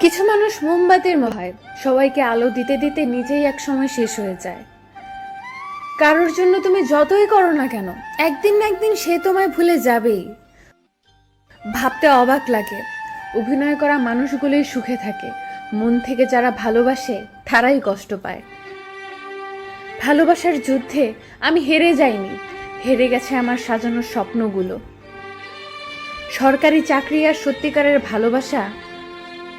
কিছু মানুষ মোমবাতির মতো হয়, সবাইকে আলো দিতে দিতে নিজেই এক সময় শেষ হয়ে যায়। কারোর জন্য তুমি যতই করো না কেন, একদিন না একদিন সে তোমায় ভুলে যাবেই। ভাবতে অবাক লাগে, অভিনয় করা মানুষগুলোই সুখে থাকে, মন থেকে যারা ভালোবাসে তারাই কষ্ট পায়। ভালোবাসার যুদ্ধে আমি হেরে যাইনি, হেরে গেছে আমার সাজানো স্বপ্নগুলো। সরকারি চাকরি আর সত্যিকারের ভালোবাসা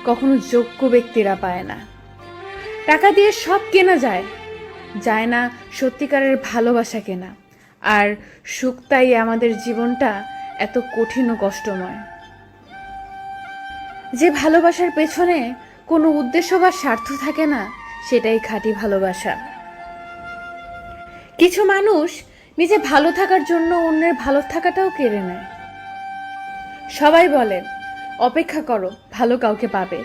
কখনো যোগ্য ব্যক্তিরা পায় না। টাকা দিয়ে সব কেনা যায়, যায় না সত্যিকারের ভালোবাসা কেনা। আর সুখ তাই আমাদের জীবনটা এত কঠিন ও কষ্টময়। যে ভালোবাসার পেছনে কোনো উদ্দেশ্য বা স্বার্থ থাকে না, সেটাই খাঁটি ভালোবাসা। কিছু মানুষ নিজে ভালো থাকার জন্য অন্যের ভালো থাকাটাও কেড়ে নেয়। সবাই বলে অপেক্ষা করো, ভালো কাউকে পাবে।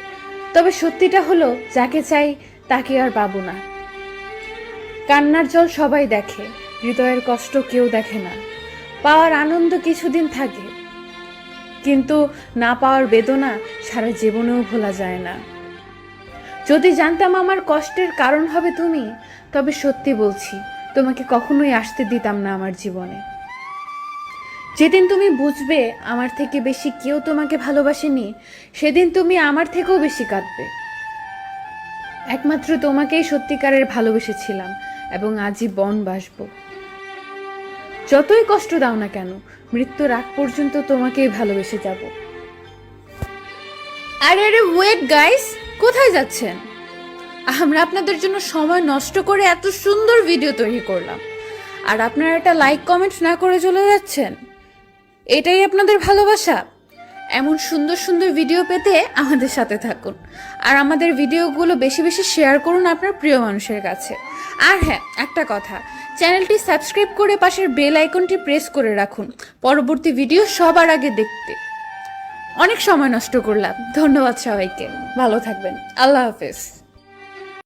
তবে সত্যিটা হলো, যাকে চাই তাকে আর পাবো না। কান্নার জল সবাই দেখে, হৃদয়ের কষ্ট কেউ দেখে না। পাওয়ার আনন্দ কিছুদিন থাকে, কিন্তু না পাওয়ার বেদনা সারা জীবনেও ভোলা যায় না। যদি জানতাম আমার কষ্টের কারণ হবে তুমি, তবে সত্যি বলছি, তোমাকে কখনোই আসতে দিতাম না আমার জীবনে। যেদিন তুমি বুঝবে আমার থেকে বেশি কেউ তোমাকে ভালোবাসেনি, সেদিন তুমি আমার থেকেও বেশি কাঁদবে। একমাত্র তোমাকেই সত্যিকারের ভালোবেসেছিলাম এবং আজীবন বাসবো। যতই কষ্ট দাও না কেন, মৃত্যুর আগ পর্যন্ত তোমাকেই ভালোবেসে যাব। আরে আরে ওয়েট গাইস, কোথায় যাচ্ছেন? আমরা আপনাদের জন্য সময় নষ্ট করে এত সুন্দর ভিডিও তৈরি করলাম, আর আপনারা একটা লাইক কমেন্ট না করে চলে যাচ্ছেন। এটাই আপনাদের ভালোবাসা? এমন সুন্দর সুন্দর ভিডিও পেতে আমাদের সাথে থাকুন, আর আমাদের ভিডিওগুলো বেশি বেশি শেয়ার করুন আপনার প্রিয় মানুষের কাছে। আর হ্যাঁ, একটা কথা, চ্যানেলটি সাবস্ক্রাইব করে পাশের বেল আইকনটি প্রেস করে রাখুন পরবর্তী ভিডিও সবার আগে দেখতে। অনেক সময় নষ্ট করলাম, ধন্যবাদ সবাইকে, ভালো থাকবেন, আল্লাহ হাফেজ।